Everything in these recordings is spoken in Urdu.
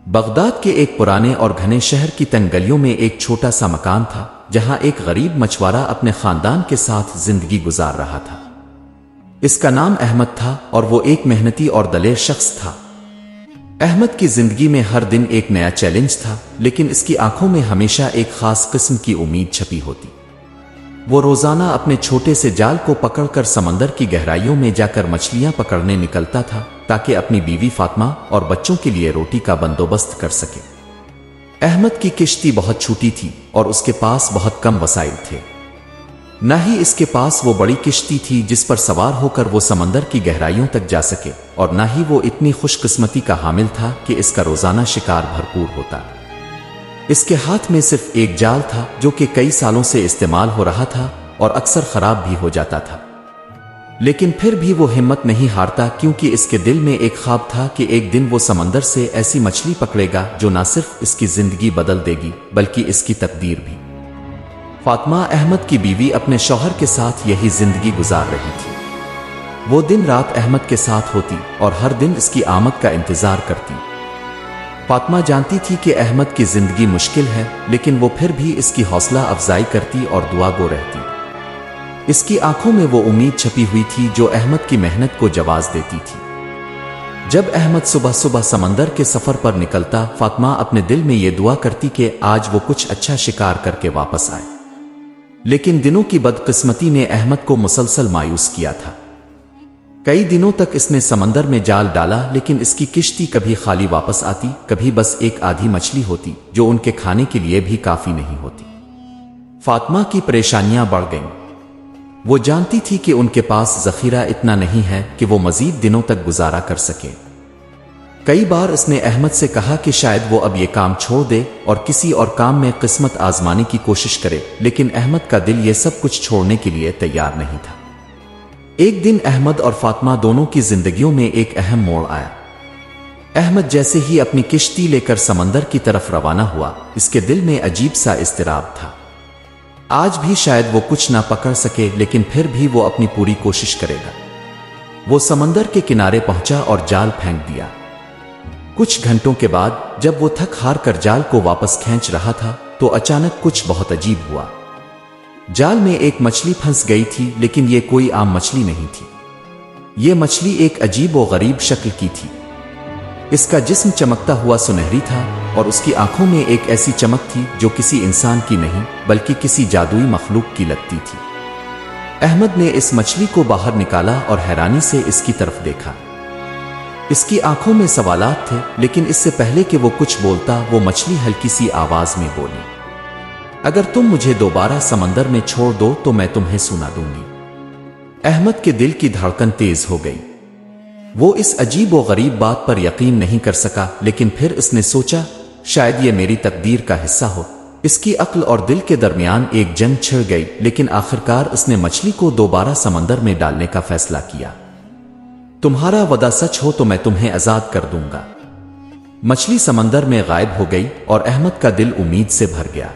بغداد کے ایک پرانے اور گھنے شہر کی تنگ گلیوں میں ایک چھوٹا سا مکان تھا جہاں ایک غریب مچھوارہ اپنے خاندان کے ساتھ زندگی گزار رہا تھا۔ اس کا نام احمد تھا اور وہ ایک محنتی اور دلیر شخص تھا۔ احمد کی زندگی میں ہر دن ایک نیا چیلنج تھا، لیکن اس کی آنکھوں میں ہمیشہ ایک خاص قسم کی امید چھپی ہوتی۔ وہ روزانہ اپنے چھوٹے سے جال کو پکڑ کر سمندر کی گہرائیوں میں جا کر مچھلیاں پکڑنے نکلتا تھا تاکہ اپنی بیوی فاطمہ اور بچوں کے لیے روٹی کا بندوبست کر سکے۔ احمد کی کشتی بہت چھوٹی تھی اور اس کے پاس بہت کم وسائل تھے۔ نہ ہی اس کے پاس وہ بڑی کشتی تھی جس پر سوار ہو کر وہ سمندر کی گہرائیوں تک جا سکے، اور نہ ہی وہ اتنی خوش قسمتی کا حامل تھا کہ اس کا روزانہ شکار بھرپور ہوتا۔ اس کے ہاتھ میں صرف ایک جال تھا جو کہ کئی سالوں سے استعمال ہو رہا تھا اور اکثر خراب بھی ہو جاتا تھا، لیکن پھر بھی وہ ہمت نہیں ہارتا کیونکہ اس کے دل میں ایک خواب تھا کہ ایک دن وہ سمندر سے ایسی مچھلی پکڑے گا جو نہ صرف اس کی زندگی بدل دے گی بلکہ اس کی تقدیر بھی۔ فاطمہ احمد کی بیوی اپنے شوہر کے ساتھ یہی زندگی گزار رہی تھی۔ وہ دن رات احمد کے ساتھ ہوتی اور ہر دن اس کی آمد کا انتظار کرتی۔ فاطمہ جانتی تھی کہ احمد کی زندگی مشکل ہے، لیکن وہ پھر بھی اس کی حوصلہ افزائی کرتی اور دعا گو رہتی۔ اس کی آنکھوں میں وہ امید چھپی ہوئی تھی جو احمد کی محنت کو جواز دیتی تھی۔ جب احمد صبح صبح سمندر کے سفر پر نکلتا، فاطمہ اپنے دل میں یہ دعا کرتی کہ آج وہ کچھ اچھا شکار کر کے واپس آئے۔ لیکن دنوں کی بدقسمتی نے احمد کو مسلسل مایوس کیا تھا۔ کئی دنوں تک اس نے سمندر میں جال ڈالا، لیکن اس کی کشتی کبھی خالی واپس آتی، کبھی بس ایک آدھی مچھلی ہوتی جو ان کے کھانے کے لیے بھی کافی نہیں ہوتی۔ فاطمہ کی پریشانیاں بڑھ گئیں۔ وہ جانتی تھی کہ ان کے پاس ذخیرہ اتنا نہیں ہے کہ وہ مزید دنوں تک گزارا کر سکے۔ کئی بار اس نے احمد سے کہا کہ شاید وہ اب یہ کام چھوڑ دے اور کسی اور کام میں قسمت آزمانے کی کوشش کرے، لیکن احمد کا دل یہ سب کچھ چھوڑنے کے لیے تیار نہیں تھا۔ ایک دن احمد اور فاطمہ دونوں کی زندگیوں میں ایک اہم موڑ آیا۔ احمد جیسے ہی اپنی کشتی لے کر سمندر کی طرف روانہ ہوا، اس کے دل میں عجیب سا اضطراب تھا۔ آج بھی شاید وہ کچھ نہ پکڑ سکے، لیکن پھر بھی وہ اپنی پوری کوشش کرے گا۔ وہ سمندر کے کنارے پہنچا اور جال پھینک دیا۔ کچھ گھنٹوں کے بعد جب وہ تھک ہار کر جال کو واپس کھینچ رہا تھا تو اچانک کچھ بہت عجیب ہوا۔ جال میں ایک مچھلی پھنس گئی تھی، لیکن یہ کوئی عام مچھلی نہیں تھی۔ یہ مچھلی ایک عجیب و غریب شکل کی تھی۔ اس کا جسم چمکتا ہوا سنہری تھا اور اس کی آنکھوں میں ایک ایسی چمک تھی جو کسی انسان کی نہیں بلکہ کسی جادوئی مخلوق کی لگتی تھی۔ احمد نے اس مچھلی کو باہر نکالا اور حیرانی سے اس کی طرف دیکھا۔ اس کی آنکھوں میں سوالات تھے، لیکن اس سے پہلے کہ وہ کچھ بولتا، وہ مچھلی ہلکی سی آواز میں بولی، اگر تم مجھے دوبارہ سمندر میں چھوڑ دو تو میں تمہیں سنا دوں گی۔ احمد کے دل کی دھڑکن تیز ہو گئی۔ وہ اس عجیب و غریب بات پر یقین نہیں کر سکا، لیکن پھر اس نے سوچا شاید یہ میری تقدیر کا حصہ ہو۔ اس کی عقل اور دل کے درمیان ایک جنگ چھڑ گئی، لیکن آخرکار اس نے مچھلی کو دوبارہ سمندر میں ڈالنے کا فیصلہ کیا۔ تمہارا وعدہ سچ ہو تو میں تمہیں آزاد کر دوں گا۔ مچھلی سمندر میں غائب ہو گئی اور احمد کا دل امید سے بھر گیا۔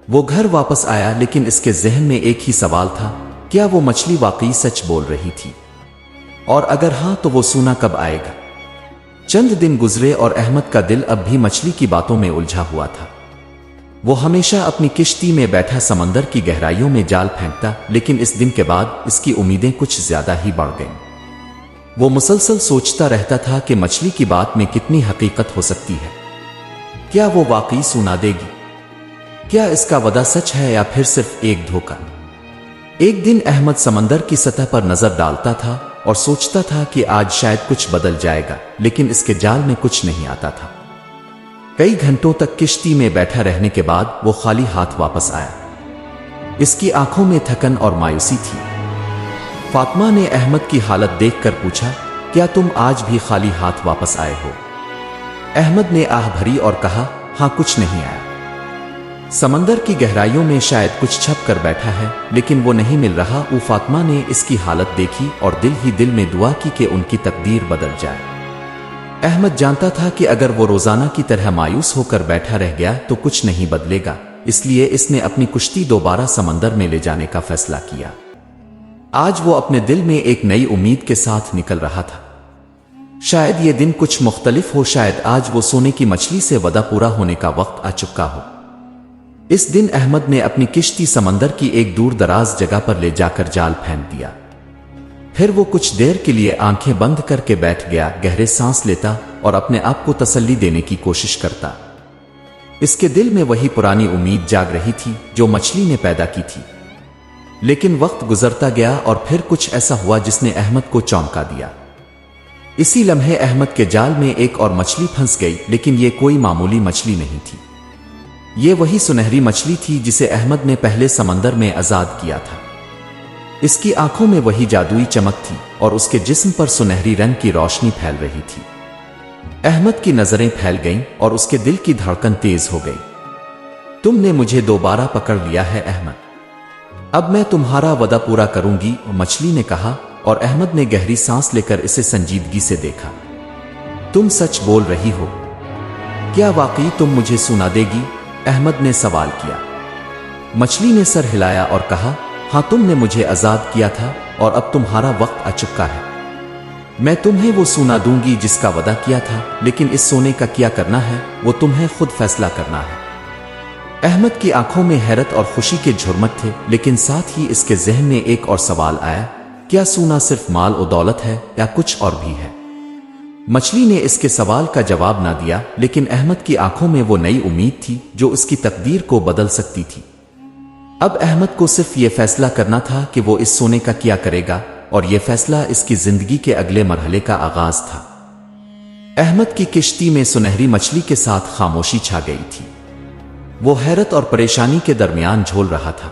وہ گھر واپس آیا، لیکن اس کے ذہن میں ایک ہی سوال تھا، کیا وہ مچھلی واقعی سچ بول رہی تھی؟ اور اگر ہاں تو وہ سونا کب آئے گا؟ چند دن گزرے اور احمد کا دل اب بھی مچھلی کی باتوں میں الجھا ہوا تھا۔ وہ ہمیشہ اپنی کشتی میں بیٹھا سمندر کی گہرائیوں میں جال پھینکتا، لیکن اس دن کے بعد اس کی امیدیں کچھ زیادہ ہی بڑھ گئیں۔ وہ مسلسل سوچتا رہتا تھا کہ مچھلی کی بات میں کتنی حقیقت ہو سکتی ہے۔ کیا وہ واقعی سنا دے گی؟ کیا اس کا وعدہ سچ ہے یا پھر صرف ایک دھوکہ؟ ایک دن احمد سمندر کی سطح پر نظر ڈالتا تھا اور سوچتا تھا کہ آج شاید کچھ بدل جائے گا، لیکن اس کے جال میں کچھ نہیں آتا تھا۔ کئی گھنٹوں تک کشتی میں بیٹھا رہنے کے بعد وہ خالی ہاتھ واپس آیا۔ اس کی آنکھوں میں تھکن اور مایوسی تھی۔ فاطمہ نے احمد کی حالت دیکھ کر پوچھا، کیا تم آج بھی خالی ہاتھ واپس آئے ہو؟ احمد نے آہ بھری اور کہا، ہاں، کچھ نہیں آیا۔ سمندر کی گہرائیوں میں شاید کچھ چھپ کر بیٹھا ہے، لیکن وہ نہیں مل رہا۔ فاطمہ نے اس کی حالت دیکھی اور دل ہی دل میں دعا کی کہ ان کی تقدیر بدل جائے۔ احمد جانتا تھا کہ اگر وہ روزانہ کی طرح مایوس ہو کر بیٹھا رہ گیا تو کچھ نہیں بدلے گا، اس لیے اس نے اپنی کشتی دوبارہ سمندر میں لے جانے کا فیصلہ کیا۔ آج وہ اپنے دل میں ایک نئی امید کے ساتھ نکل رہا تھا۔ شاید یہ دن کچھ مختلف ہو، شاید آج وہ سونے کی مچھلی سے وعدہ پورا ہونے کا وقت آ چکا ہو۔ اس دن احمد نے اپنی کشتی سمندر کی ایک دور دراز جگہ پر لے جا کر جال پھینک دیا۔ پھر وہ کچھ دیر کے لیے آنکھیں بند کر کے بیٹھ گیا، گہرے سانس لیتا اور اپنے آپ کو تسلی دینے کی کوشش کرتا۔ اس کے دل میں وہی پرانی امید جاگ رہی تھی جو مچھلی نے پیدا کی تھی۔ لیکن وقت گزرتا گیا اور پھر کچھ ایسا ہوا جس نے احمد کو چونکا دیا۔ اسی لمحے احمد کے جال میں ایک اور مچھلی پھنس گئی، لیکن یہ کوئی معمولی مچھلی نہیں تھی۔ یہ وہی سنہری مچھلی تھی جسے احمد نے پہلے سمندر میں آزاد کیا تھا۔ اس کی آنکھوں میں وہی جادوئی چمک تھی اور اس کے جسم پر سنہری رنگ کی روشنی پھیل رہی تھی۔ احمد کی نظریں پھیل گئیں اور اس کے دل کی دھڑکن تیز ہو گئی۔ تم نے مجھے دوبارہ پکڑ لیا ہے احمد، اب میں تمہارا وعدہ پورا کروں گی، مچھلی نے کہا، اور احمد نے گہری سانس لے کر اسے سنجیدگی سے دیکھا۔ تم سچ بول رہی ہو؟ کیا واقعی تم مجھے سنا دے گی؟ احمد نے سوال کیا۔ مچھلی نے سر ہلایا اور کہا، ہاں، تم نے مجھے آزاد کیا تھا اور اب تمہارا وقت آ چکا ہے۔ میں تمہیں وہ سونا دوں گی جس کا وعدہ کیا تھا، لیکن اس سونے کا کیا کرنا ہے وہ تمہیں خود فیصلہ کرنا ہے۔ احمد کی آنکھوں میں حیرت اور خوشی کے جھرمٹ تھے، لیکن ساتھ ہی اس کے ذہن میں ایک اور سوال آیا، کیا سونا صرف مال و دولت ہے یا کچھ اور بھی ہے؟ مچھلی نے اس کے سوال کا جواب نہ دیا، لیکن احمد کی آنکھوں میں وہ نئی امید تھی جو اس کی تقدیر کو بدل سکتی تھی۔ اب احمد کو صرف یہ فیصلہ کرنا تھا کہ وہ اس سونے کا کیا کرے گا، اور یہ فیصلہ اس کی زندگی کے اگلے مرحلے کا آغاز تھا۔ احمد کی کشتی میں سنہری مچھلی کے ساتھ خاموشی چھا گئی تھی۔ وہ حیرت اور پریشانی کے درمیان جھول رہا تھا۔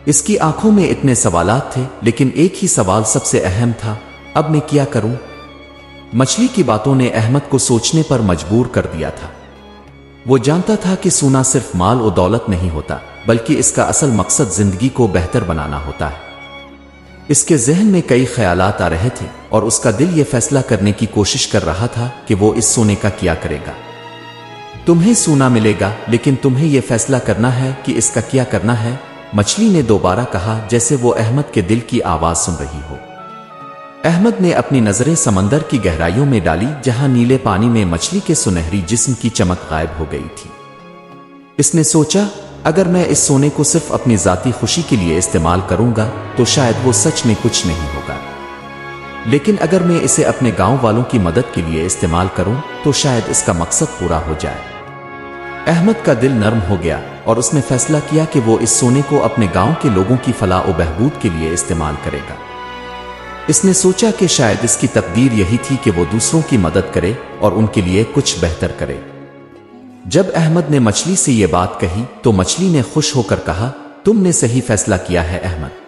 اس کی آنکھوں میں اتنے سوالات تھے، لیکن ایک ہی سوال سب سے اہم تھا، اب میں کیا کروں؟ مچھلی کی باتوں نے احمد کو سوچنے پر مجبور کر دیا تھا۔ وہ جانتا تھا کہ سونا صرف مال و دولت نہیں ہوتا، بلکہ اس کا اصل مقصد زندگی کو بہتر بنانا ہوتا ہے۔ اس کے ذہن میں کئی خیالات آ رہے تھے اور اس کا دل یہ فیصلہ کرنے کی کوشش کر رہا تھا کہ وہ اس سونے کا کیا کرے گا۔ تمہیں سونا ملے گا، لیکن تمہیں یہ فیصلہ کرنا ہے کہ اس کا کیا کرنا ہے، مچھلی نے دوبارہ کہا، جیسے وہ احمد کے دل کی آواز سن رہی ہو۔ احمد نے اپنی نظریں سمندر کی گہرائیوں میں ڈالی، جہاں نیلے پانی میں مچھلی کے سنہری جسم کی چمک غائب ہو گئی تھی۔ اس نے سوچا، اگر میں اس سونے کو صرف اپنی ذاتی خوشی کے لیے استعمال کروں گا تو شاید وہ سچ میں کچھ نہیں ہوگا، لیکن اگر میں اسے اپنے گاؤں والوں کی مدد کے لیے استعمال کروں تو شاید اس کا مقصد پورا ہو جائے۔ احمد کا دل نرم ہو گیا اور اس نے فیصلہ کیا کہ وہ اس سونے کو اپنے گاؤں کے لوگوں کی فلاح و بہبود کے لیے استعمال کرے گا۔ اس نے سوچا کہ شاید اس کی تقدیر یہی تھی کہ وہ دوسروں کی مدد کرے اور ان کے لیے کچھ بہتر کرے۔ جب احمد نے مچھلی سے یہ بات کہی تو مچھلی نے خوش ہو کر کہا، تم نے صحیح فیصلہ کیا ہے احمد،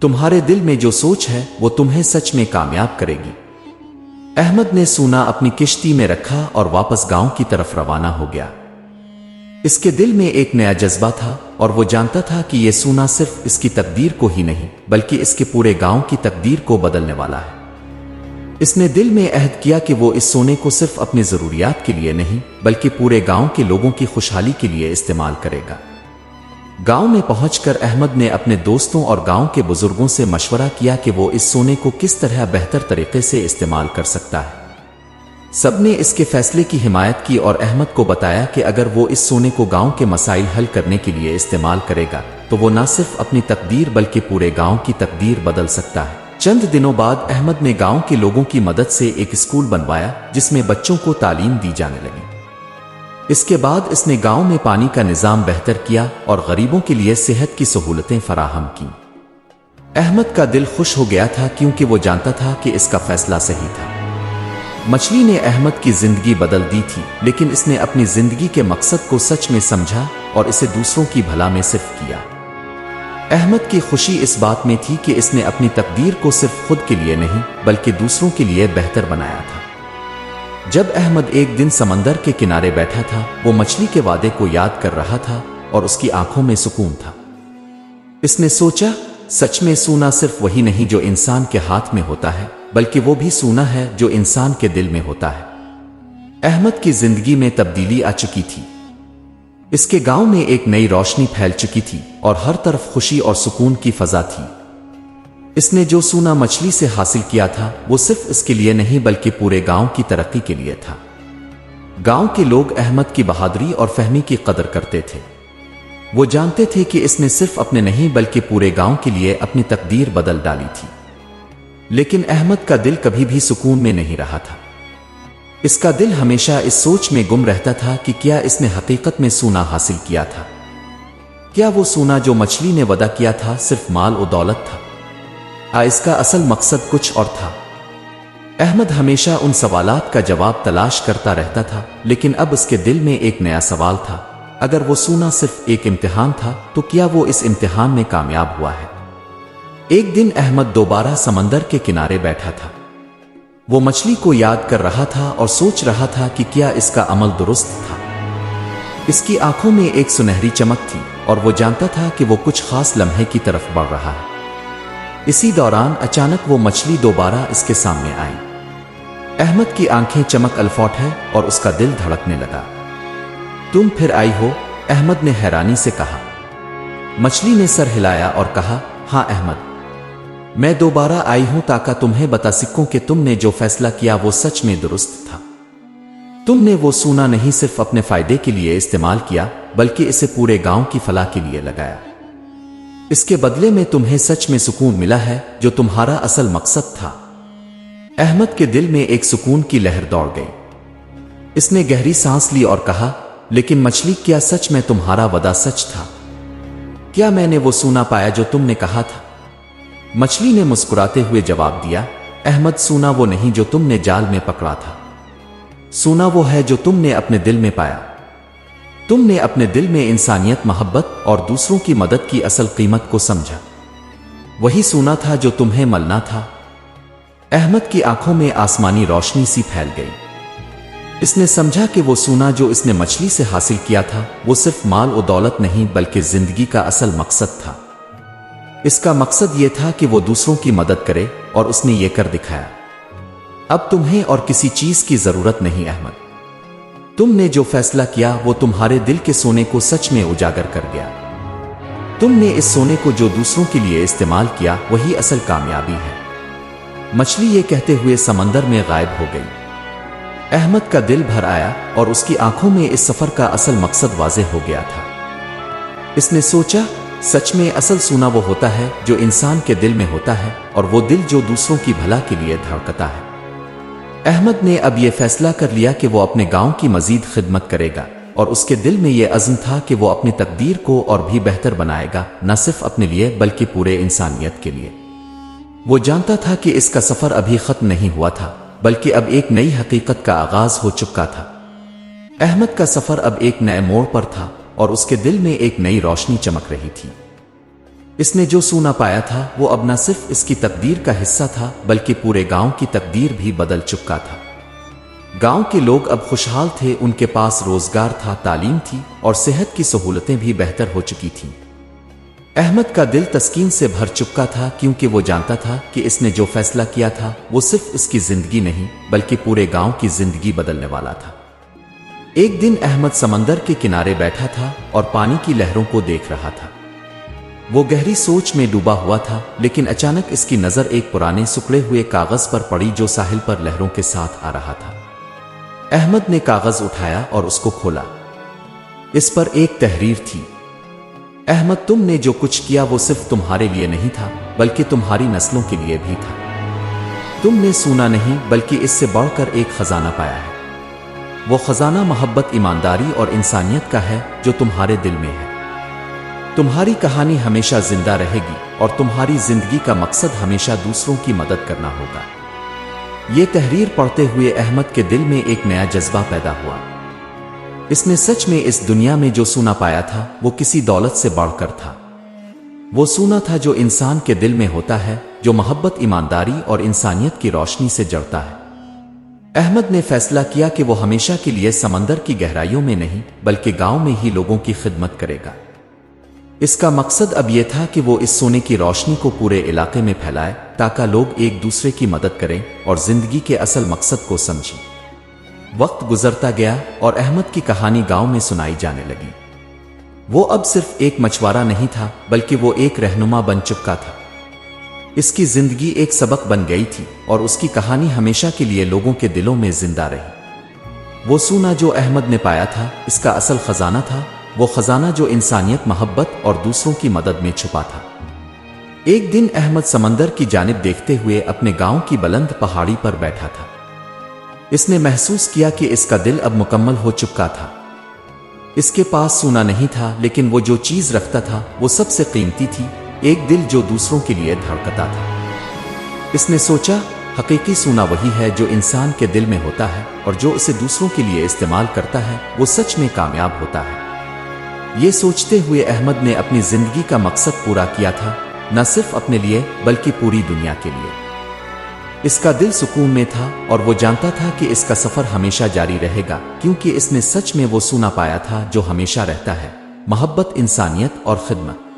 تمہارے دل میں جو سوچ ہے وہ تمہیں سچ میں کامیاب کرے گی۔ احمد نے سونا اپنی کشتی میں رکھا اور واپس گاؤں کی طرف روانہ ہو گیا۔ اس کے دل میں ایک نیا جذبہ تھا اور وہ جانتا تھا کہ یہ سونا صرف اس کی تقدیر کو ہی نہیں بلکہ اس کے پورے گاؤں کی تقدیر کو بدلنے والا ہے۔ اس نے دل میں عہد کیا کہ وہ اس سونے کو صرف اپنی ضروریات کے لیے نہیں بلکہ پورے گاؤں کے لوگوں کی خوشحالی کے لیے استعمال کرے گا۔ گاؤں میں پہنچ کر احمد نے اپنے دوستوں اور گاؤں کے بزرگوں سے مشورہ کیا کہ وہ اس سونے کو کس طرح بہتر طریقے سے استعمال کر سکتا ہے۔ سب نے اس کے فیصلے کی حمایت کی اور احمد کو بتایا کہ اگر وہ اس سونے کو گاؤں کے مسائل حل کرنے کے لیے استعمال کرے گا تو وہ نہ صرف اپنی تقدیر بلکہ پورے گاؤں کی تقدیر بدل سکتا ہے۔ چند دنوں بعد احمد نے گاؤں کے لوگوں کی مدد سے ایک اسکول بنوایا جس میں بچوں کو تعلیم دی جانے لگی۔ اس کے بعد اس نے گاؤں میں پانی کا نظام بہتر کیا اور غریبوں کے لیے صحت کی سہولتیں فراہم کیں۔ احمد کا دل خوش ہو گیا تھا کیونکہ وہ جانتا تھا کہ اس کا فیصلہ صحیح تھا۔ مچھلی نے احمد کی زندگی بدل دی تھی، لیکن اس نے اپنی زندگی کے مقصد کو سچ میں سمجھا اور اسے دوسروں کی بھلا میں صرف کیا۔ احمد کی خوشی اس بات میں تھی کہ اس نے اپنی تقدیر کو صرف خود کے لیے نہیں بلکہ دوسروں کے لیے بہتر بنایا تھا۔ جب احمد ایک دن سمندر کے کنارے بیٹھا تھا، وہ مچھلی کے وعدے کو یاد کر رہا تھا اور اس کی آنکھوں میں سکون تھا۔ اس نے سوچا، سچ میں سونا صرف وہی نہیں جو انسان کے ہاتھ میں ہوتا ہے بلکہ وہ بھی سونا ہے جو انسان کے دل میں ہوتا ہے۔ احمد کی زندگی میں تبدیلی آ چکی تھی۔ اس کے گاؤں میں ایک نئی روشنی پھیل چکی تھی اور ہر طرف خوشی اور سکون کی فضا تھی۔ اس نے جو سونا مچھلی سے حاصل کیا تھا وہ صرف اس کے لیے نہیں بلکہ پورے گاؤں کی ترقی کے لیے تھا۔ گاؤں کے لوگ احمد کی بہادری اور فہمی کی قدر کرتے تھے۔ وہ جانتے تھے کہ اس نے صرف اپنے نہیں بلکہ پورے گاؤں کے لیے اپنی تقدیر بدل ڈالی تھی۔ لیکن احمد کا دل کبھی بھی سکون میں نہیں رہا تھا۔ اس کا دل ہمیشہ اس سوچ میں گم رہتا تھا کہ کیا اس نے حقیقت میں سونا حاصل کیا تھا؟ کیا وہ سونا جو مچھلی نے وعدہ کیا تھا صرف مال و دولت تھا؟ اس کا اصل مقصد کچھ اور تھا؟ احمد ہمیشہ ان سوالات کا جواب تلاش کرتا رہتا تھا، لیکن اب اس کے دل میں ایک نیا سوال تھا۔ اگر وہ سونا صرف ایک امتحان تھا تو کیا وہ اس امتحان میں کامیاب ہوا ہے؟ ایک دن احمد دوبارہ سمندر کے کنارے بیٹھا تھا۔ وہ مچھلی کو یاد کر رہا تھا اور سوچ رہا تھا کہ کیا اس کا عمل درست تھا۔ اس کی آنکھوں میں ایک سنہری چمک تھی اور وہ جانتا تھا کہ وہ کچھ خاص لمحے کی طرف بڑھ رہا ہے۔ اسی دوران اچانک وہ مچھلی دوبارہ اس کے سامنے آئی۔ احمد کی آنکھیں چمک الفوٹ ہے اور اس کا دل دھڑکنے لگا۔ تم پھر آئی ہو؟ احمد نے حیرانی سے کہا۔ مچھلی نے سر ہلایا اور کہا، ہاں احمد، میں دوبارہ آئی ہوں تاکہ تمہیں بتا سکوں کہ تم نے جو فیصلہ کیا وہ سچ میں درست تھا۔ تم نے وہ سونا نہیں صرف اپنے فائدے کے لیے استعمال کیا بلکہ اسے پورے گاؤں کی فلاح کے لیے لگایا۔ اس کے بدلے میں تمہیں سچ میں سکون ملا ہے جو تمہارا اصل مقصد تھا۔ احمد کے دل میں ایک سکون کی لہر دوڑ گئی۔ اس نے گہری سانس لی اور کہا، لیکن مچھلی، کیا سچ میں تمہارا وعدہ سچ تھا؟ کیا میں نے وہ سونا پایا جو تم نے کہا تھا؟ مچھلی نے مسکراتے ہوئے جواب دیا، احمد، سونا وہ نہیں جو تم نے جال میں پکڑا تھا، سونا وہ ہے جو تم نے اپنے دل میں پایا۔ تم نے اپنے دل میں انسانیت، محبت اور دوسروں کی مدد کی اصل قیمت کو سمجھا۔ وہی سونا تھا جو تمہیں ملنا تھا۔ احمد کی آنکھوں میں آسمانی روشنی سی پھیل گئی۔ اس نے سمجھا کہ وہ سونا جو اس نے مچھلی سے حاصل کیا تھا وہ صرف مال و دولت نہیں بلکہ زندگی کا اصل مقصد تھا۔ اس کا مقصد یہ تھا کہ وہ دوسروں کی مدد کرے اور اس نے یہ کر دکھایا۔ اب تمہیں اور کسی چیز کی ضرورت نہیں احمد۔ تم نے جو فیصلہ کیا وہ تمہارے دل کے سونے کو سچ میں اجاگر کر گیا۔ تم نے اس سونے کو جو دوسروں کے لیے استعمال کیا وہی اصل کامیابی ہے۔ مچھلی یہ کہتے ہوئے سمندر میں غائب ہو گئی۔ احمد کا دل بھر آیا اور اس کی آنکھوں میں اس سفر کا اصل مقصد واضح ہو گیا تھا۔ اس نے سوچا، سچ میں اصل سونا وہ ہوتا ہے جو انسان کے دل میں ہوتا ہے، اور وہ دل جو دوسروں کی بھلا کے لیے دھڑکتا ہے۔ احمد نے اب یہ فیصلہ کر لیا کہ وہ اپنے گاؤں کی مزید خدمت کرے گا، اور اس کے دل میں یہ عزم تھا کہ وہ اپنی تقدیر کو اور بھی بہتر بنائے گا، نہ صرف اپنے لیے بلکہ پورے انسانیت کے لیے۔ وہ جانتا تھا کہ اس کا سفر ابھی ختم نہیں ہوا تھا بلکہ اب ایک نئی حقیقت کا آغاز ہو چکا تھا۔ احمد کا سفر اب ایک نئے موڑ پر تھا اور اس کے دل میں ایک نئی روشنی چمک رہی تھی۔ اس نے جو سونا پایا تھا وہ اب نہ صرف اس کی تقدیر کا حصہ تھا بلکہ پورے گاؤں کی تقدیر بھی بدل چکا تھا۔ گاؤں کے لوگ اب خوشحال تھے، ان کے پاس روزگار تھا، تعلیم تھی اور صحت کی سہولتیں بھی بہتر ہو چکی تھیں۔ احمد کا دل تسکین سے بھر چکا تھا کیونکہ وہ جانتا تھا کہ اس نے جو فیصلہ کیا تھا وہ صرف اس کی زندگی نہیں بلکہ پورے گاؤں کی زندگی بدلنے والا تھا۔ ایک دن احمد سمندر کے کنارے بیٹھا تھا اور پانی کی لہروں کو دیکھ رہا تھا۔ وہ گہری سوچ میں ڈوبا ہوا تھا، لیکن اچانک اس کی نظر ایک پرانے سکڑے ہوئے کاغذ پر پڑی جو ساحل پر لہروں کے ساتھ آ رہا تھا۔ احمد نے کاغذ اٹھایا اور اس کو کھولا۔ اس پر ایک تحریر تھی، احمد، تم نے جو کچھ کیا وہ صرف تمہارے لیے نہیں تھا بلکہ تمہاری نسلوں کے لیے بھی تھا۔ تم نے سونا نہیں بلکہ اس سے بڑھ کر ایک خزانہ پایا ہے۔ وہ خزانہ محبت، ایمانداری اور انسانیت کا ہے جو تمہارے دل میں ہے۔ تمہاری کہانی ہمیشہ زندہ رہے گی اور تمہاری زندگی کا مقصد ہمیشہ دوسروں کی مدد کرنا ہوگا۔ یہ تحریر پڑھتے ہوئے احمد کے دل میں ایک نیا جذبہ پیدا ہوا۔ اس نے سچ میں اس دنیا میں جو سونا پایا تھا وہ کسی دولت سے بڑھ کر تھا۔ وہ سونا تھا جو انسان کے دل میں ہوتا ہے، جو محبت، ایمانداری اور انسانیت کی روشنی سے جڑتا ہے۔ احمد نے فیصلہ کیا کہ وہ ہمیشہ کے لیے سمندر کی گہرائیوں میں نہیں بلکہ گاؤں میں ہی لوگوں کی خدمت کرے گا۔ اس کا مقصد اب یہ تھا کہ وہ اس سونے کی روشنی کو پورے علاقے میں پھیلائے تاکہ لوگ ایک دوسرے کی مدد کریں اور زندگی کے اصل مقصد کو سمجھیں۔ وقت گزرتا گیا اور احمد کی کہانی گاؤں میں سنائی جانے لگی۔ وہ اب صرف ایک مچھوارہ نہیں تھا بلکہ وہ ایک رہنما بن چکا تھا۔ اس کی زندگی ایک سبق بن گئی تھی اور اس کی کہانی ہمیشہ کے لیے لوگوں کے دلوں میں زندہ رہی۔ وہ سونا جو احمد نے پایا تھا اس کا اصل خزانہ تھا، وہ خزانہ جو انسانیت، محبت اور دوسروں کی مدد میں چھپا تھا۔ ایک دن احمد سمندر کی جانب دیکھتے ہوئے اپنے گاؤں کی بلند پہاڑی پر بیٹھا تھا۔ اس نے محسوس کیا کہ اس کا دل اب مکمل ہو چکا تھا۔ اس کے پاس سونا نہیں تھا، لیکن وہ جو چیز رکھتا تھا وہ سب سے قیمتی تھی، ایک دل جو دوسروں کے لیے دھڑکتا تھا۔ اس نے سوچا، حقیقی سونا وہی ہے جو انسان کے دل میں ہوتا ہے، اور جو اسے دوسروں کے لیے استعمال کرتا ہے وہ سچ میں کامیاب ہوتا ہے۔ یہ سوچتے ہوئے احمد نے اپنی زندگی کا مقصد پورا کیا تھا، نہ صرف اپنے لیے بلکہ پوری دنیا کے لیے۔ اس کا دل سکون میں تھا اور وہ جانتا تھا کہ اس کا سفر ہمیشہ جاری رہے گا، کیونکہ اس نے سچ میں وہ سونا پایا تھا جو ہمیشہ رہتا ہے، محبت، انسانیت اور خدمت۔